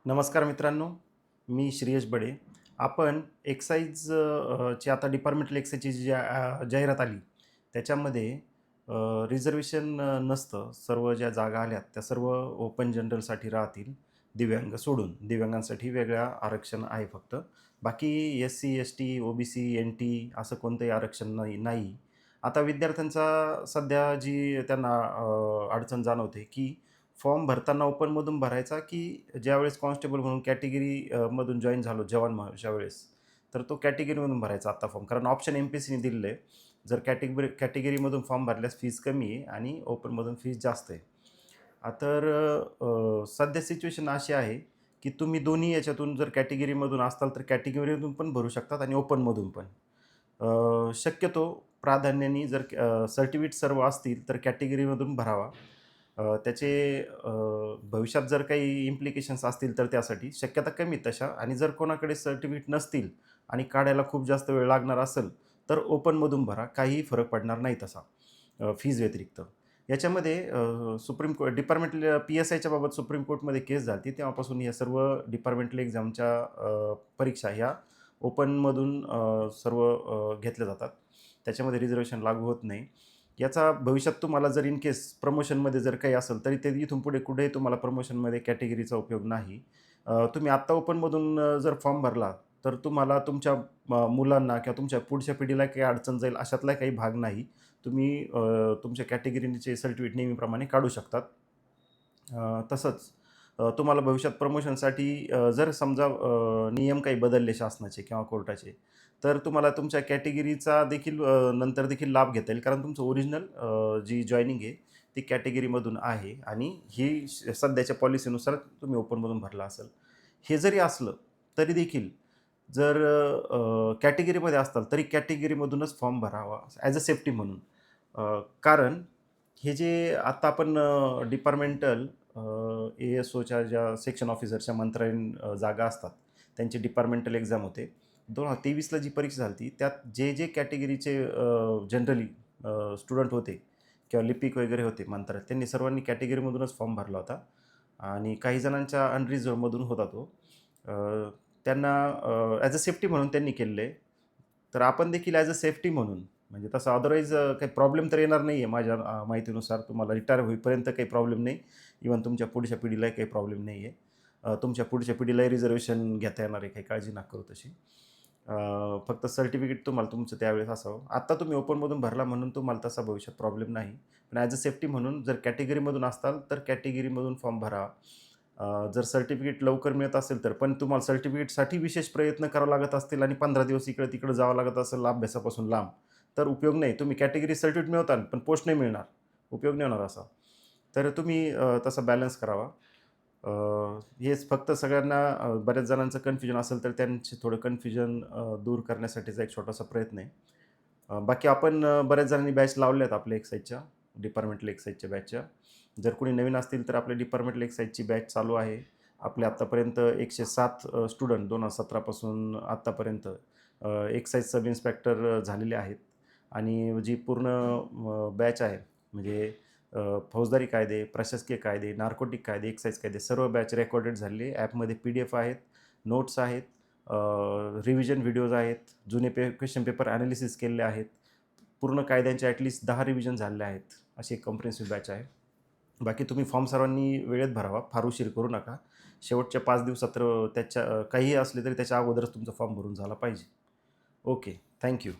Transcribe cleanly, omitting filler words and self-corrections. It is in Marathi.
नमस्कार मित्रांनो, मी श्रेयश बडे. आपण एक्साईज ची आता डिपार्टमेंटल एक्साईजची जी जाहिरात आली, त्याच्यामध्ये रिझर्व्हेशन नसतं. सर्व ज्या जागा आल्यात त्या सर्व ओपन जनरलसाठी राहतील, दिव्यांग सोडून. दिव्यांगांसाठी वेगळं आरक्षण आहे फक्त. बाकी एस-सी, एस-टी, ओ-बी-सी, एन-टी असं कोणतंही आरक्षण नाही. आता विद्यार्थ्यांचा सध्या जी त्यांना अडचण जाणवते, की फॉर्म भरताना ओपनमधून भरायचा, की ज्यावेळेस कॉन्स्टेबल म्हणून कॅटेगरी मधून जॉइन झालो जवान अशा वेळेस, तर तो कॅटेगरीमधून भरायचा आत्ता फॉर्म. कारण ऑप्शन एम-पी-एस-सीने दिलेलं आहे. जर कॅटेगरीमधून फॉर्म भरल्यास फीज कमी आहे आणि ओपनमधून फीज जास्त आहे. तर सध्या सिच्युएशन अशी आहे, की तुम्ही दोन्ही याच्यातून जर कॅटेगरीमधून असाल, तर कॅटेगरीमधून पण भरू शकतात आणि ओपनमधून पण. शक्यतो प्राधान्याने जर सर्टिफिकेट सर्व असतील, तर कॅटेगरीमधून भरावा. त्याचे भविष्यात जर काही इम्प्लिकेशन्स असतील तर त्यासाठी शक्यता कमी तशा आणि जर कोणाकडे सर्टिफिकेट नसतील आणि काढायला खूप जास्त वेळ लागणार असेल, तर ओपनमधून भरा. काहीही फरक पडणार नाही तसा फीज व्यतिरिक्त. याच्यामध्ये सुप्रीम कोर्ट डिपार्टमेंटल पी-एस-आयच्या बाबत सुप्रीम कोर्टमध्ये केस झाली होती. तेव्हापासून या सर्व डिपार्टमेंटल एक्झामच्या परीक्षा ह्या ओपनमधून सर्व घेतल्या जातात. त्याच्यामध्ये रिझर्व्हेशन लागू होत नाही. याचा भविष्यात तुम्हाला जर इन केस प्रमोशनमध्ये जर काही असेल, तरी ते इथून पुढे कुठेही तुम्हाला प्रमोशनमध्ये कॅटेगरीचा उपयोग नाही. तुम्ही आत्ता ओपनमधून जर फॉर्म भरला, तर तुम्हाला तुमच्या मुलांना किंवा तुमच्या पुढच्या पिढीला काही अडचण जाईल अशातला काही भाग नाही. तुम्ही तुमच्या कॅटेगरीचे सर्टिफिकेट नेहमीप्रमाणे काढू शकतात. तसंच तुम्हाला भविष्यात प्रमोशनसाठी जर समजा नियम काही बदलले शासनाचे किंवा कोर्टाचे, तर तुम्हाला तुमच्या कॅटेगरीचा देखील नंतर देखील लाभ घेता येईल. कारण तुमचं ओरिजिनल जी जॉइनिंग आहे, ती कॅटेगरीमधून आहे आणि ही सध्याच्या पॉलिसीनुसार तुम्ही ओपनमधून भरला असेल. हे जरी असलं, तरी देखील जर कॅटेगरीमध्ये असताल, तरी कॅटेगरीमधूनच फॉर्म भरावा ॲज अ सेफ्टी म्हणून. कारण हे जे आता आपण डिपार्टमेंटल ए-एस-ओच्या ज्या सेक्शन ऑफिसरच्या मंत्र्यांन जागा असतात, त्यांची डिपार्टमेंटल एक्झाम होते. 2023ला जी परीक्षा झाली होती, त्यात जे कॅटेगरीचे जनरली स्टुडंट होते किंवा लिपिक वगैरे होते मंत्रात, त्यांनी सर्वांनी कॅटेगरीमधूनच फॉर्म भरला होता आणि काही जणांच्या अनरिझर्व्हमधून होता तो. अ, त्यांना ॲज अ सेफ्टी म्हणून त्यांनी केलेलं आहे. तर आपण देखील ॲज अ सेफ्टी म्हणून म्हणजे तसं अदरवाईज काही प्रॉब्लेम तर येणार नाही आहे माझ्या माहितीनुसार. तुम्हाला रिटायर होईपर्यंत काही प्रॉब्लेम नाही. इव्हन तुमच्या पुढच्या पिढीलाही काही प्रॉब्लेम नाही आहे. तुमच्या पुढच्या पिढीलाही रिझर्व्हेशन घेता येणार आहे, काही काळजी नका करू तशी. फक्त सर्टिफिकेट तुम्हाला तुमचं त्यावेळेस असावं. आत्ता तुम्ही ओपनमधून भरला म्हणून तुम्हाला तसा भविष्यात प्रॉब्लेम नाही. पण ॲज अ सेफ्टी म्हणून जर कॅटेगरीमधून असाल, तर कॅटेगरीमधून फॉर्म भरा. जर सर्टिफिकेट लवकर मिळत असेल तर, पण तुम्हाला सर्टिफिकेटसाठी विशेष प्रयत्न करावे लागत असतील आणि 15 दिवस इकडं-तिकडं जावं लागत असेल अभ्यासापासून लांब, तर उपयोग नाही. तुम्ही कॅटेगरी सर्टिफिकेट मिळवताल, पण पोस्ट नाही मिळणार. उपयोग नाही होणार असा. तर तुम्ही तसा बॅलन्स करावा. हेच फक्त सगळ्यांना बऱ्याच जणांचं कन्फ्युजन असेल, तर त्यांचे थोडं कन्फ्युजन दूर करण्यासाठीचा एक छोटासा प्रयत्न आहे. बाकी आपण बऱ्याच जणांनी बॅच लावल्या आहेत आपल्या एक्साईजच्या, डिपार्टमेंटल एक्साईजच्या बॅचच्या. जर कोणी नवीन असतील तर आपल्या डिपार्टमेंटल एक्साईजची बॅच चालू आहे. आपले आत्तापर्यंत 107 स्टुडंट 2017 पासून आत्तापर्यंत एक्साईज सब इन्स्पेक्टर झालेले आहेत आणि जी पूर्ण बॅच आहे म्हणजे फौजदारी कायदे, प्रशासकीय कायदे, नार्कोटिक कायदे, एक्साईज कायदे सर्व बॅच रेकॉर्डेड झालेली आहे. ॲपमध्ये PDF आहेत, नोट्स आहेत, रिव्हिजन व्हिडिओज आहेत, जुने क्वेश्चन पेपर ॲनालिसिस केलेले आहेत. पूर्ण कायद्यांचे ॲटलीस्ट 10 रिव्हिजन झालेले आहेत. अशी एक कम्प्रिहेन्सिव्ह बॅच आहे. बाकी तुम्ही फॉर्म सर्वांनी वेळेत भरावा, फार उशीर करू नका. शेवटच्या 5 दिवसात तर काहीही असले तरी त्याच्या अगोदरच तुमचा फॉर्म भरून झाला पाहिजे. Okay, thank you.